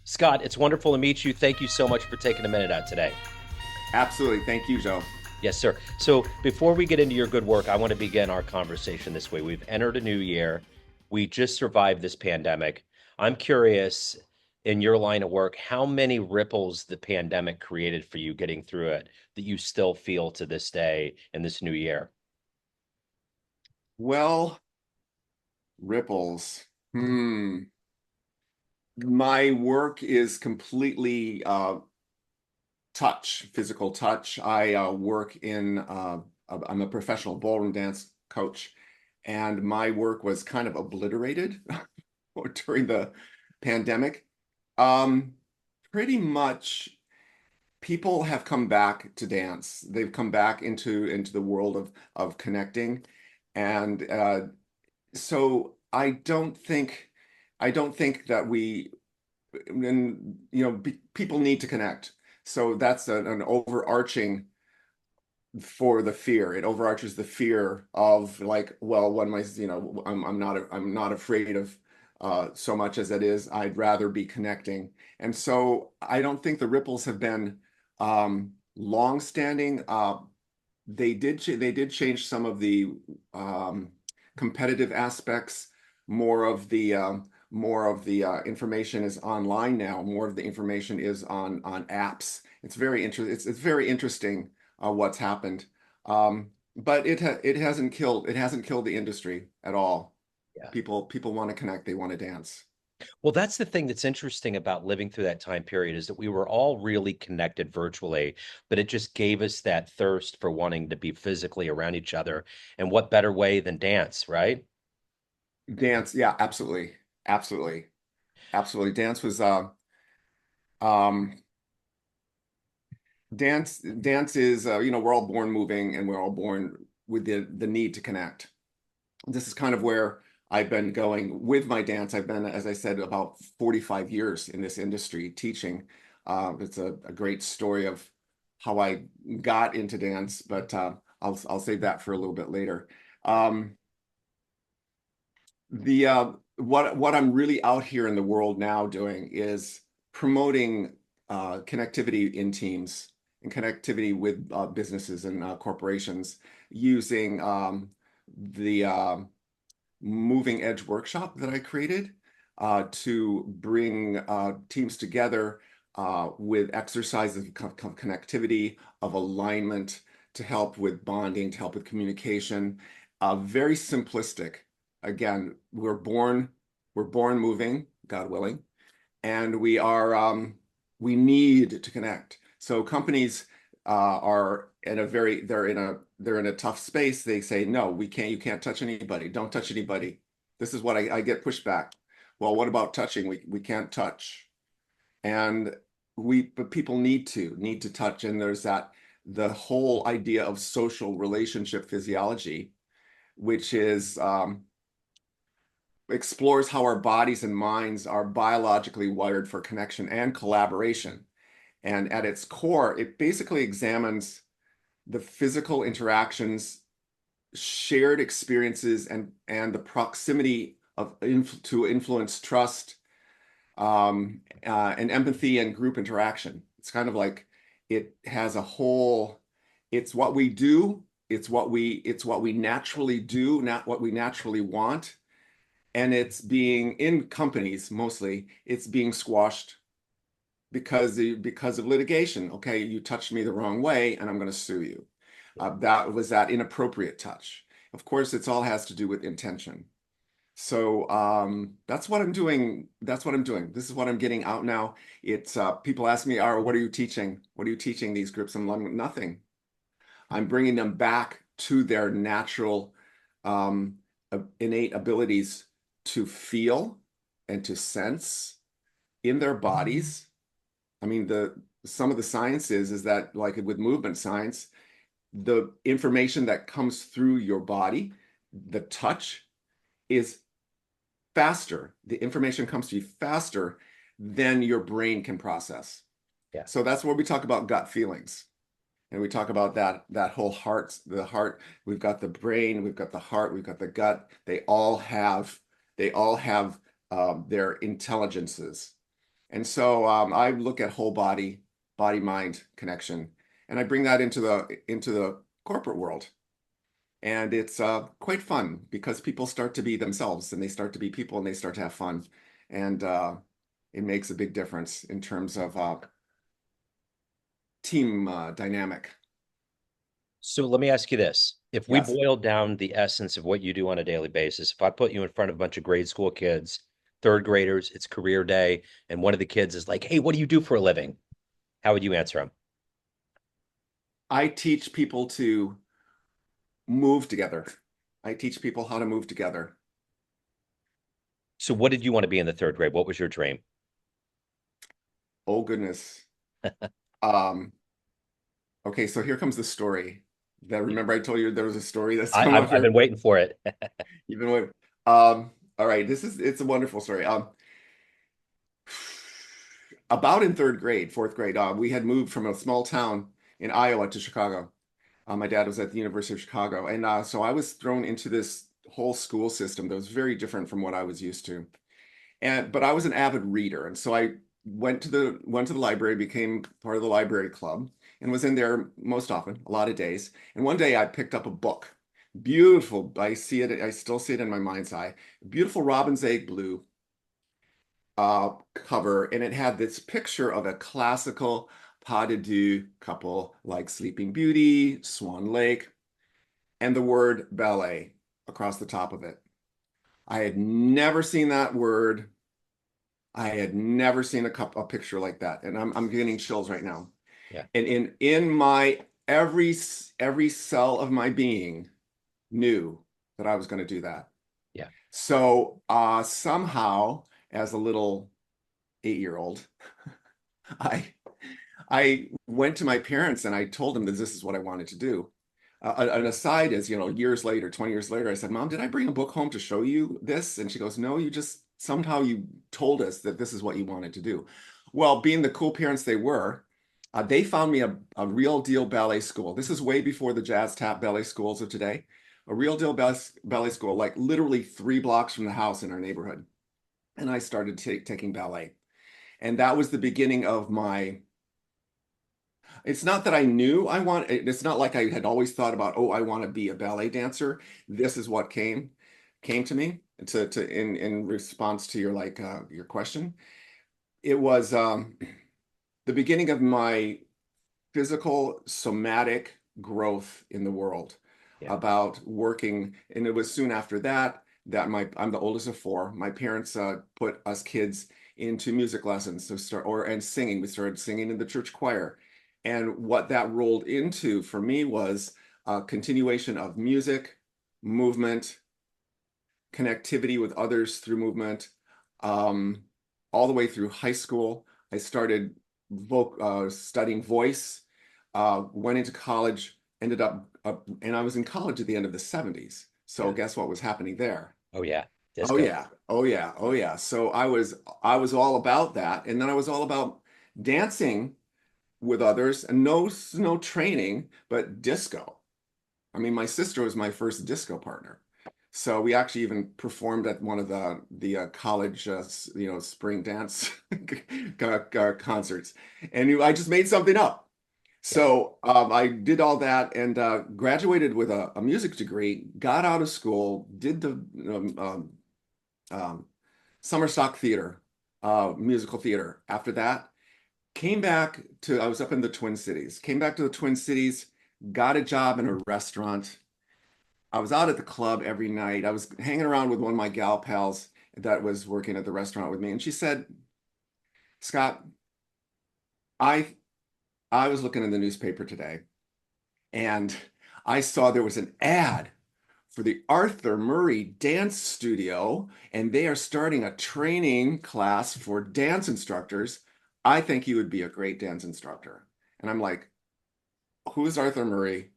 Scott, it's wonderful to meet you. Thank you so much for taking a minute out today. Absolutely. Thank you, Joe. Yes, sir. So before we get into your good work, I want to begin our conversation this way. We've entered a new year. We just survived this pandemic. I'm curious, in your line of work, how many ripples the pandemic created for you getting through it that you still feel to this day in this new year? Well, ripples. Hmm. My work is completely touch, physical touch. I work in, I'm a professional ballroom dance coach, and my work was kind of obliterated during the pandemic. Um, Pretty much people have come back to dance. They've come back into the world of connecting. And so I don't think that we and people need to connect. So that's an overarching for the fear. It overarches the fear of like, well, what am I, I'm not afraid of so much as it is. I'd rather be connecting. And so I don't think the ripples have been long standing. They did change some of the um, competitive aspects. More of the information is online now. More of the information is on apps. It's very interesting what's happened. But it hasn't killed the industry at all. Yeah. People want to connect. They want to dance. Well, that's the thing that's interesting about living through that time period is that we were all really connected virtually, but it just gave us that thirst for wanting to be physically around each other. And what better way than dance, right? Dance, yeah, absolutely, absolutely, absolutely. Um, Dance is we're all born moving and we're all born with the need to connect. This is kind of where I've been going with my dance. I've been, as I said, about 45 years in this industry teaching. It's a great story of how I got into dance, but I'll save that for a little bit later. Um, the what I'm really out here in the world now doing is promoting connectivity in teams and connectivity with businesses and corporations using the moving edge workshop that I created to bring teams together with exercises of connectivity, of alignment, to help with bonding, to help with communication. Very simplistic. Again, we're born moving, God willing, and we need to connect. So companies are in a very they're in a tough space. They say, no, we can't, you can't touch anybody. Don't touch anybody. This is what I get pushback. Well, what about touching? We can't touch. And but people need to touch. And there's the whole idea of social relationship physiology, which is explores how our bodies and minds are biologically wired for connection and collaboration. And at its core, it basically examines the physical interactions, shared experiences, and the proximity to influence trust, and empathy and group interaction. It's kind of like it has a whole, it's what we do, it's what we naturally do, not what we naturally want. And it's being in companies mostly, it's being squashed because of litigation. Okay, you touched me the wrong way, and I'm going to sue you. That was that inappropriate touch. Of course, it's all has to do with intention. So that's what I'm doing. That's what I'm doing. This is what I'm getting out now. It's people ask me, "Oh, what are you teaching? What are you teaching these groups?" I'm like, nothing. I'm bringing them back to their natural, um, innate abilities to feel and to sense in their bodies. I mean, the some of the science is that like with movement science, the information that comes through your body, the touch is faster. The information comes to you faster than your brain can process. Yeah. So that's where we talk about gut feelings. And we talk about that whole the heart, we've got the brain, we've got the heart, we've got the gut. They all have their intelligences. And so I look at whole body mind connection, and I bring that into the corporate world. And it's quite fun because people start to be themselves and they start to be people and they start to have fun. And it makes a big difference in terms of team dynamic. So let me ask you this. If we Yes. boil down the essence of what you do on a daily basis, if I put you in front of a bunch of grade school kids, third graders, it's career day, and one of the kids is like, "Hey, what do you do for a living?" How would you answer them? I teach people to move together. I teach people how to move together. So what did you want to be in the third grade? What was your dream? Oh, goodness. Um, okay, so here comes the story. That remember I told you there was a story that's I, come I've, up I've here. been waiting for it. You've been waiting. All right, it's a wonderful story. About in third grade, fourth grade, we had moved from a small town in Iowa to Chicago. My dad was at the University of Chicago, and so I was thrown into this whole school system that was very different from what I was used to. And but I was an avid reader, and so I went to the library, became part of the library club, and was in there most often, a lot of days. And one day I picked up a book, beautiful. I see it, I still see it in my mind's eye. Beautiful robin's egg blue cover, and it had this picture of a classical pas de deux couple like Sleeping Beauty, Swan Lake, and the word ballet across the top of it. I had never seen that word. I had never seen a picture like that, and I'm getting chills right now. Yeah, And in my every cell of my being knew that I was going to do that. yeah, So somehow, as a little 8-year-old, I I went to my parents and I told them that this is what I wanted to do. An aside is, years later, 20 years later, I said, Mom, did I bring a book home to show you this? And she goes, No, you just somehow you told us that this is what you wanted to do. Well, being the cool parents they were, they found me a real deal ballet school. This is way before the jazz tap ballet schools of today. A real deal ballet school, like literally 3 blocks from the house in our neighborhood. And I started taking ballet. And that was the beginning of my it's not that I knew it's not like I had always thought about, oh, I want to be a ballet dancer. This is what came to me to in response to your your question. It was the beginning of my physical somatic growth in the world yeah, about working. And it was soon after that that I'm the oldest of four. My parents put us kids into music lessons to start and singing. We started singing in the church choir. And what that rolled into for me was a continuation of music, movement, connectivity with others through movement, um, all the way through high school. I started studying voice, went into college, ended up, and I was in college at the end of the 70s. So yeah. guess what was happening there? Oh yeah, Oh disco. yeah, oh yeah, oh yeah. So I was all about that, and then I was all about dancing with others, and no training, but disco. I mean, my sister was my first disco partner. So we actually even performed at one of the college spring dance concerts, and I just made something up. Yeah, So I did all that and graduated with a music degree. Got out of school, did the um, summer stock theater, musical theater. After that, I was up in the Twin Cities. Came back to the Twin Cities, got a job in a restaurant. I was out at the club every night. I was hanging around with one of my gal pals that was working at the restaurant with me, and she said, "Scott, I I was looking in the newspaper today, and I saw there was an ad for the Arthur Murray Dance Studio, and they are starting a training class for dance instructors. I think you would be a great dance instructor." And I'm like, "Who is Arthur Murray,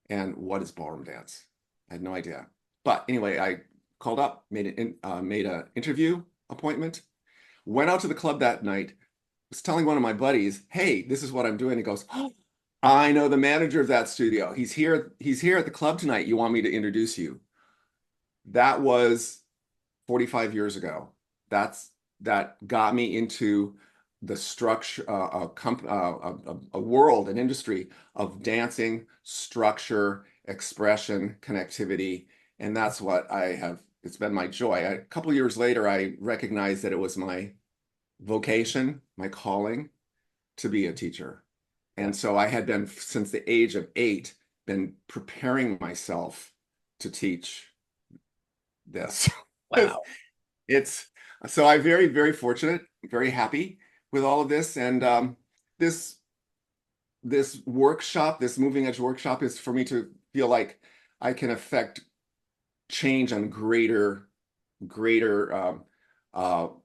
and what is ballroom dance?" I had no idea. But anyway, I called up, made an interview appointment, went out to the club that night, was telling one of my buddies, "Hey, this is what I'm doing." He goes, "Oh, I know the manager of that studio. He's here at the club tonight. You want me to introduce you?" That was 45 years ago. That's that got me into the structure, a world, an industry of dancing, structure, expression, connectivity. And that's what I have, it's been my joy. A couple of years later, I recognized that it was my vocation, my calling to be a teacher. Yeah. And so I had been, since the age of 8, been preparing myself to teach this. Wow. It's so I'm very, very fortunate, very happy with all of this. And this this workshop, this moving edge workshop is for me to feel like I can affect change on greater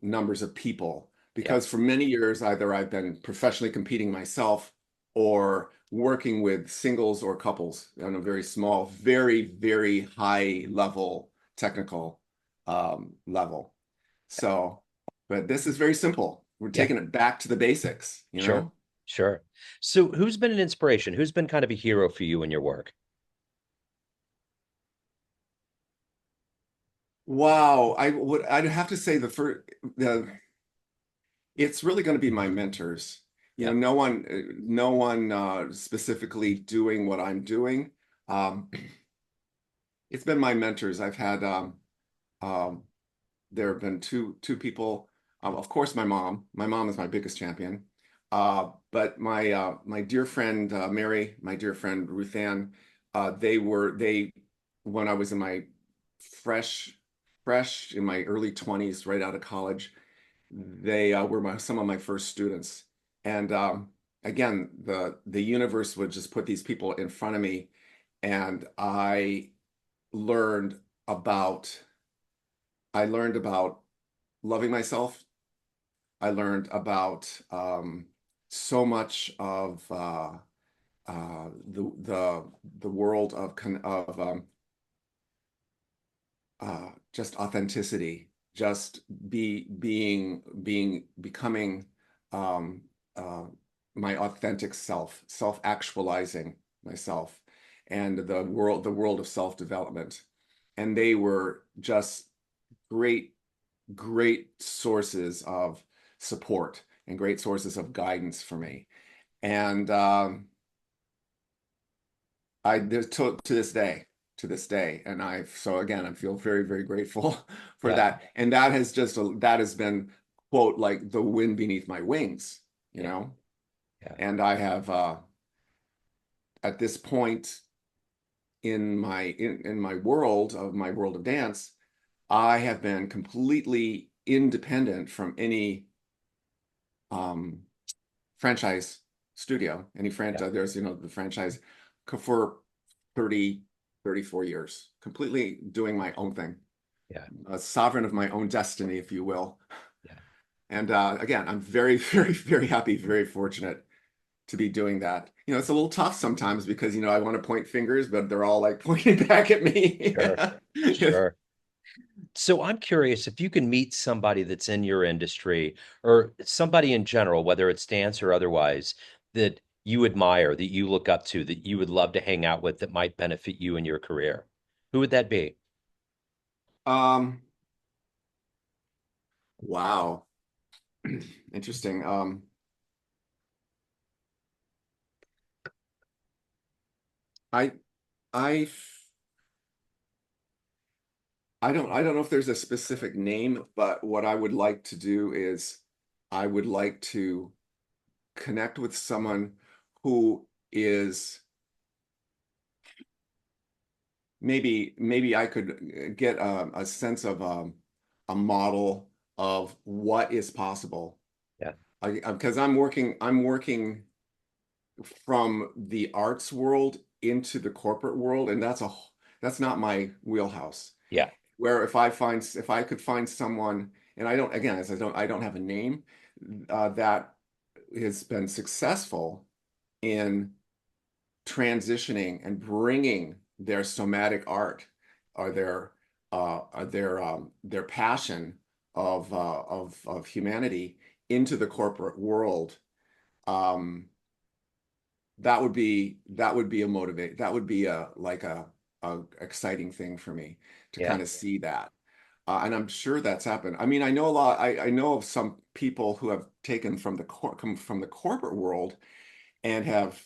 numbers of people. Yeah. Because for many years, either I've been professionally competing myself or working with singles or couples on a very small, very, very high level technical level. So, but this is very simple. We're Yeah. taking it back to the basics, you Sure. know? Sure. So who's been an inspiration? Who's been kind of a hero for you in your work? Wow, I'd have to say the it's really going to be my mentors. You know, Yeah. no one specifically doing what I'm doing. Um, it's been my mentors. I've had um, there have been two people. Of course, my mom. My mom is my biggest champion. But my dear friend Mary, my dear friend Ruth Ann, they when I was in my fresh fresh in my early 20s, right out of college, they were some of my first students. And again, the universe would just put these people in front of me, and learned about I learned about loving myself. I learned about so much of the world of just authenticity, just becoming um, uh, my authentic self, self-actualizing myself, and the world of self-development. And they were just great, great sources of support and great sources of guidance for me. And I to this day, and so again, I feel very, very grateful for Yeah. that. And that has been, quote, like the wind beneath my wings, you Yeah. know. Yeah. And I have at this point in my world of dance, I have been completely independent from any um, franchise studio, any Yeah. franchise. There's, the franchise for 30, 34 years, completely doing my own thing, Yeah. a sovereign of my own destiny, if you will. Yeah. And again, I'm very, very, very happy, very fortunate to be doing that. It's a little tough sometimes because, I want to point fingers, but they're all like pointing back at me. Sure. Sure. So I'm curious if you can meet somebody that's in your industry or somebody in general, whether it's dance or otherwise, that you admire, that you look up to, that you would love to hang out with that might benefit you in your career. Who would that be? Um, wow. Interesting. I, I I don't know if there's a specific name, but what I would like to do is I would like to connect with someone who is maybe I could get a sense of a model of what is possible. Yeah. Because I'm working from the arts world into the corporate world, and that's not my wheelhouse. Yeah. Where if I could find someone, and I don't again as I don't have a name that has been successful in transitioning and bringing their somatic art or their passion of humanity into the corporate world. um that would be a motivate that would be a exciting thing for me to Yeah. kind of see that. And I'm sure that's happened. I mean, I know a lot. I know of some people who have taken from come from the corporate world and have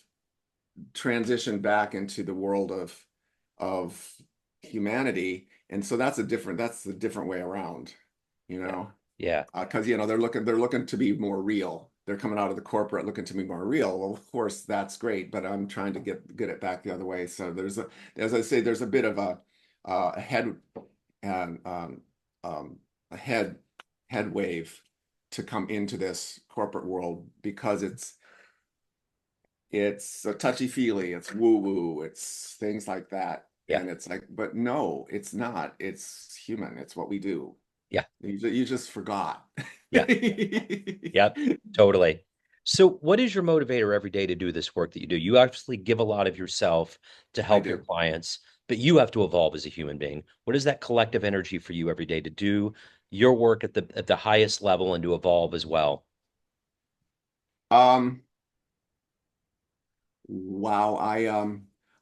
transitioned back into the world of humanity, and so that's a different way around, you Yeah. know, Yeah. because they're looking to be more real. They're coming out of the corporate looking to be more real. Well, of course, that's great, but I'm trying to get it back the other way. So as I say, there's a bit of a head and a head wave to come into this corporate world because it's a touchy-feely, it's woo-woo, it's things like that. Yeah. And it's like, but no, it's not. It's human. It's what we do. Yeah. You just forgot. Yeah. Yep, totally. So, what is your motivator every day to do this work that you do? You obviously give a lot of yourself to I help your do. clients, but you have to evolve as a human being. What is that collective energy for you every day to do your work at the highest level and to evolve as well? Um, wow,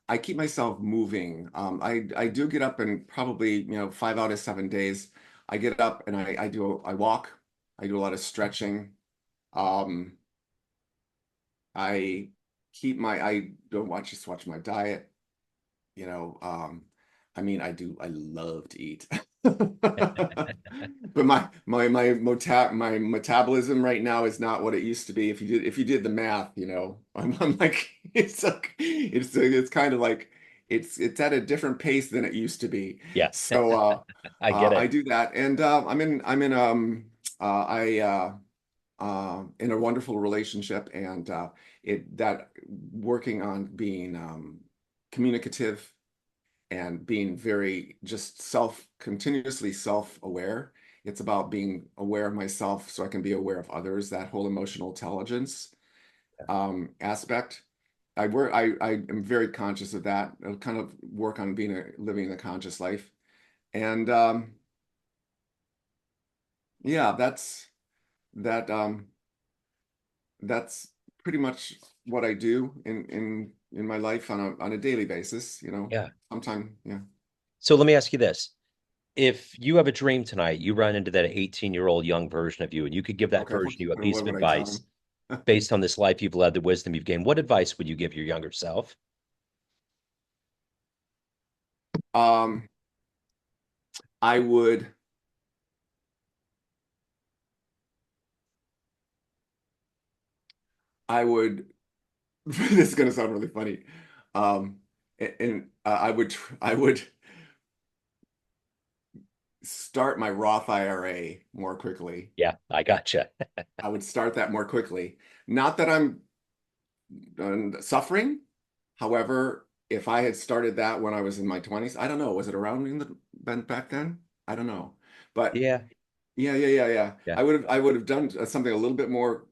I keep myself moving. I do get up and probably, 5 out of 7 days, I get up and I walk, I do a lot of stretching. Um, I I don't just watch my diet. You know, I mean, I love to eat. But my metabolism right now is not what it used to be. If you did the math, I'm like it's kind of like it's at a different pace than it used to be. Yeah, So I get I it. do that, and I'm in I in a wonderful relationship, and it that working on being communicative and being very just continuously self-aware. It's about being aware of myself so I can be aware of others, that whole emotional intelligence aspect. I am very conscious of that. I kind of work on living a conscious life. And yeah, that that's pretty much what I do in my life on a daily basis, Yeah. sometime, yeah. So let me ask you this. If you have a dream tonight, you run into that 18-year-old young version of you, and you could give that Okay, version of you a piece what of would I tell advice him? based on this life you've led, the wisdom you've gained, what advice would you give your younger self? Um, I would I would this is going to sound really funny. I would start my Roth IRA more quickly. Yeah, I gotcha. I would start that more quickly. Not that I'm suffering. However, if I had started that when I was in my 20s, I don't know, was it around back then? I don't know. But Yeah, yeah, yeah, yeah, yeah. yeah, I would have done something a little bit more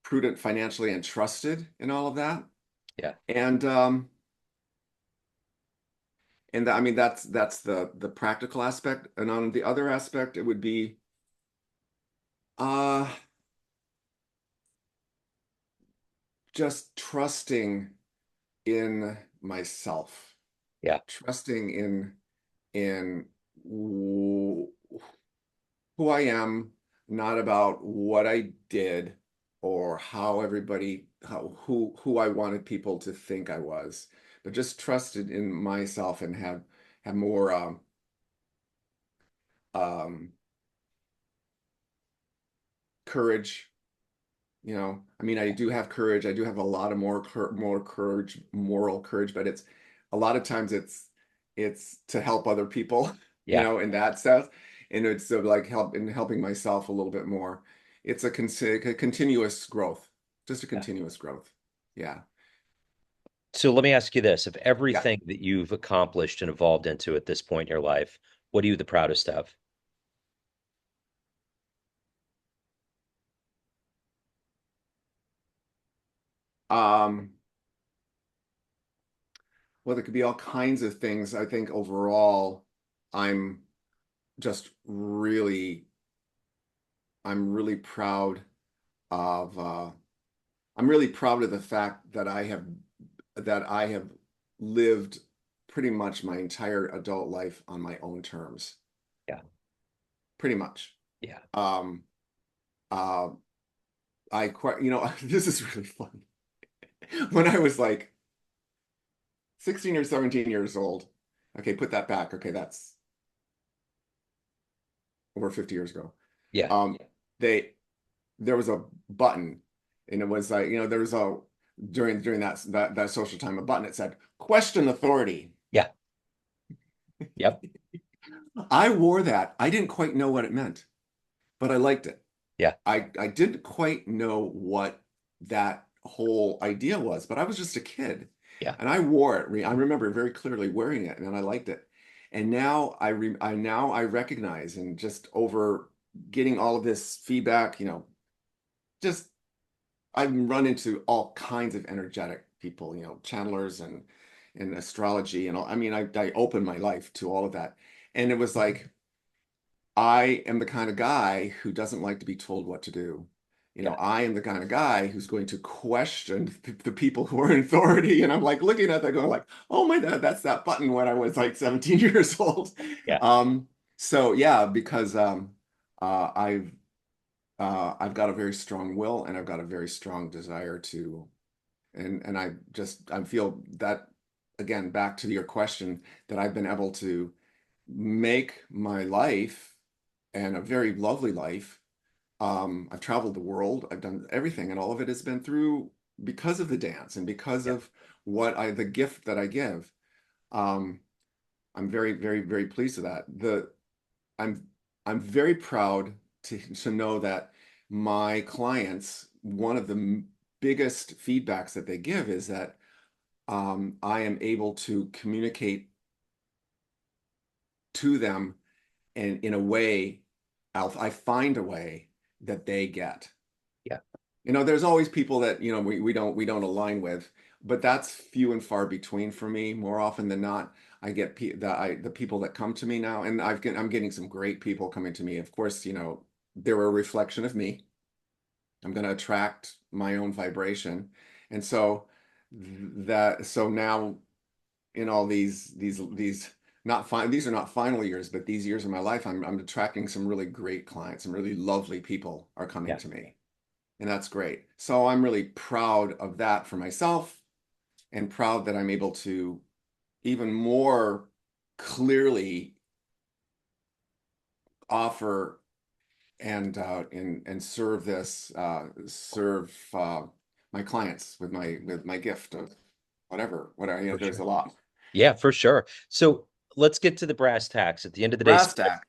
prudent financially and trusted in all of that. yeah, And I mean that's the practical aspect. And on the other aspect, it would be uh just trusting in myself, yeah, trusting in who I am, not about what I did or who I wanted people to think I was, but just trusted in myself and have more um, courage. I mean, I do have courage. I do have a lot of more courage, moral courage, but it's a lot of times it's to help other people, yeah, in that sense, and it's sort of like helping myself a little bit more. It's a continuous growth, just a yeah. continuous growth. Yeah. So let me ask you this. Of Yeah. everything that you've accomplished and evolved into at this point in your life, what are you the proudest of? Um, well, there could be all kinds of things. I think overall, I'm just I'm really proud of I'm really proud of the fact that I have lived pretty much my entire adult life on my own terms. Yeah, pretty much. Yeah. Um, uh, I quite, you know, this is really fun. When I was like 16 or 17 years old, okay, put that back. Okay, that's over 50 years ago. Yeah. Um, they there was a button, and it was like, you know, there was a during that social time, a button that said question authority. Yeah. Yep. I wore that. I didn't quite know what it meant, but I liked it. Yeah. I didn't quite know what that whole idea was, but I was just a kid, Yeah. and I wore it. I remember very clearly wearing it, and I liked it. And now I recognize, and just over getting all of this feedback, you know, just I've run into all kinds of energetic people, you know, channelers and astrology and all. I mean, I opened my life to all of that, and it was like I am the kind of guy who doesn't like to be told what to do. You know, Yeah. I am the kind of guy who's going to question the people who are in authority. And I'm like looking at that going like, oh my God, that's that button when I was like 17 years old. Yeah. Um, so yeah, because uh, I've I've got a very strong will and I've got a very strong desire to, and I feel that again, back to your question, that I've been able to make my life and a very lovely life. I've traveled the world, I've done everything, and all of it has been through because of the dance and because Yeah. of the gift that I give. Um, I'm very, very, very pleased with that. I'm I'm very proud to know that my clients, one of the biggest feedbacks that they give is that I am able to communicate to them and in a way, I find a way that they get. Yeah. You know, there's always people that, you know, we don't align with, but that's few and far between for me. More often than not, I get the people that come to me now, and I'm getting some great people coming to me. Of course, you know, they're a reflection of me. I'm going to attract my own vibration. And so so now in all these not fine these are not final years, but these years of my life, I'm attracting some really great clients. Some really lovely people are coming Yeah. to me, and that's great. So I'm really proud of that for myself, and proud that I'm able to even more clearly offer and serve serve my clients with my gift of whatever, you know, For there's a sure. lot. Yeah, for sure. So let's get to the brass tacks. At the end of the day, Brass tack.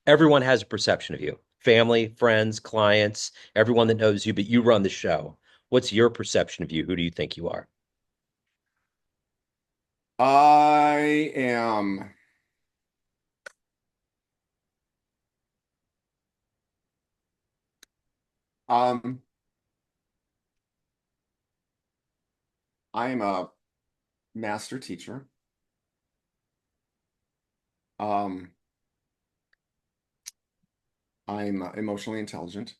everyone has a perception of you. Family, friends, clients, everyone that knows you, but you run the show. What's your perception of you? Who do you think you are? I am um I am a master teacher. Um I'm emotionally intelligent.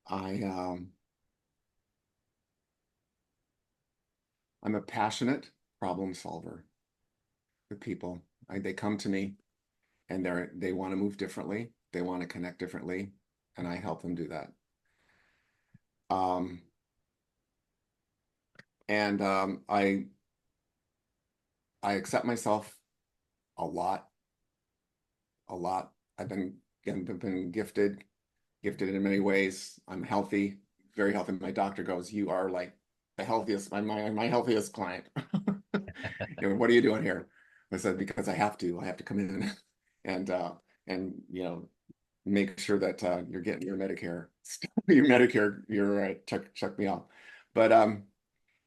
I I'm a passionate problem solver with people. They come to me and they want to move differently. They want to connect differently, and I help them do that. Um and I accept myself a lot, a lot. I've been gifted in many ways. I'm healthy, very healthy. My doctor goes, "You are like the healthiest, my healthiest client." You know, what are you doing here? I said, because I have to come in and you know, make sure that you're getting your Medicare, your check me out. But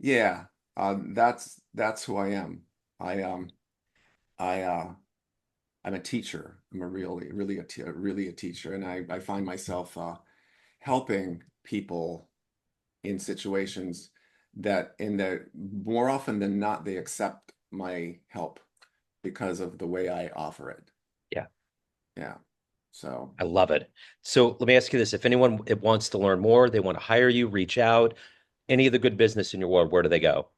yeah, that's who I am. I I I'm a teacher. I'm a really a teacher, and I find myself helping people in situations that in the more often than not they accept my help because of the way I offer it. Yeah, Yeah. So I love it. So let me ask you this. If anyone wants to learn more, they want to hire you, reach out, any of the good business in your world, where do they go?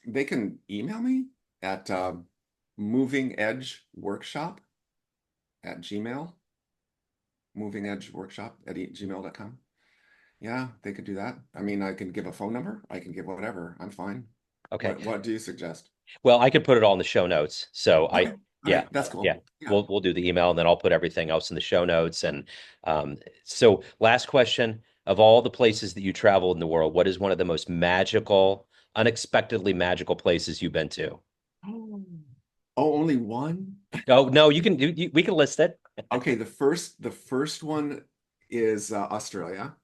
they can email me at Moving Edge Workshop at Gmail. Moving Edge Workshop at gmail.com. Yeah, they could do that. I mean, I can give a phone number. I can give whatever. I'm fine. Okay. What do you suggest? Well, I could put it all in the show notes. So Okay. All yeah, right. That's yeah. cool. Yeah. We'll do the email and then I'll put everything else in the show notes. And so last question, of all the places that you travel in the world, what is one of the most magical, unexpectedly magical places you've been to? Oh, oh, only one? Oh, no, you can do, we can list it. Okay, the first one is Australia.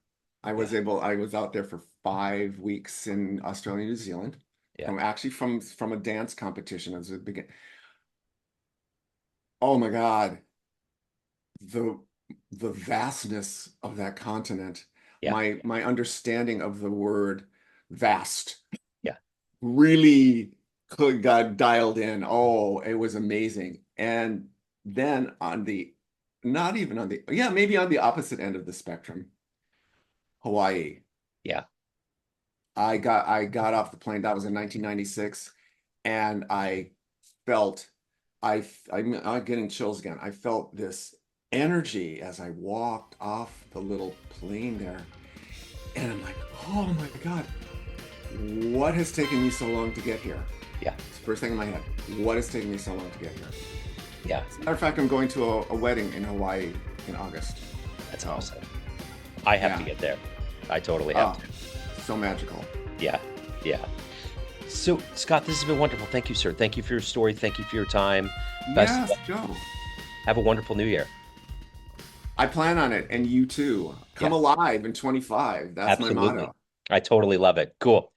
Yeah, I was out there for 5 weeks in Australia, New Zealand, yeah, from a dance competition as a begin. Oh my God, the the vastness of that continent, yeah, my understanding of the word vast yeah, really got dialed in. Oh, it was amazing. And then on the not even on the yeah, maybe on the opposite end of the spectrum, Hawaii. yeah, I got off the plane. That was in 1996, and felt I'm getting chills again. I felt this energy as I walked off the little plane there, and I'm like, oh my God, what has taken me so long to get here? yeah, It's the first thing in my head. What has taken me so long to get here? yeah. As a matter of fact, I'm going to a wedding in Hawaii in August. That's So awesome. I have to yeah, get there. I totally have oh, to. so magical. Yeah, yeah. So, Scott, this has been wonderful. Thank you, sir. Thank you for your story. Thank you for your time. Best of Yes, luck. Joe. Have a wonderful new year. I plan on it, and you too. Come Yeah, alive in 25. That's my absolutely. motto. I totally love it. Cool.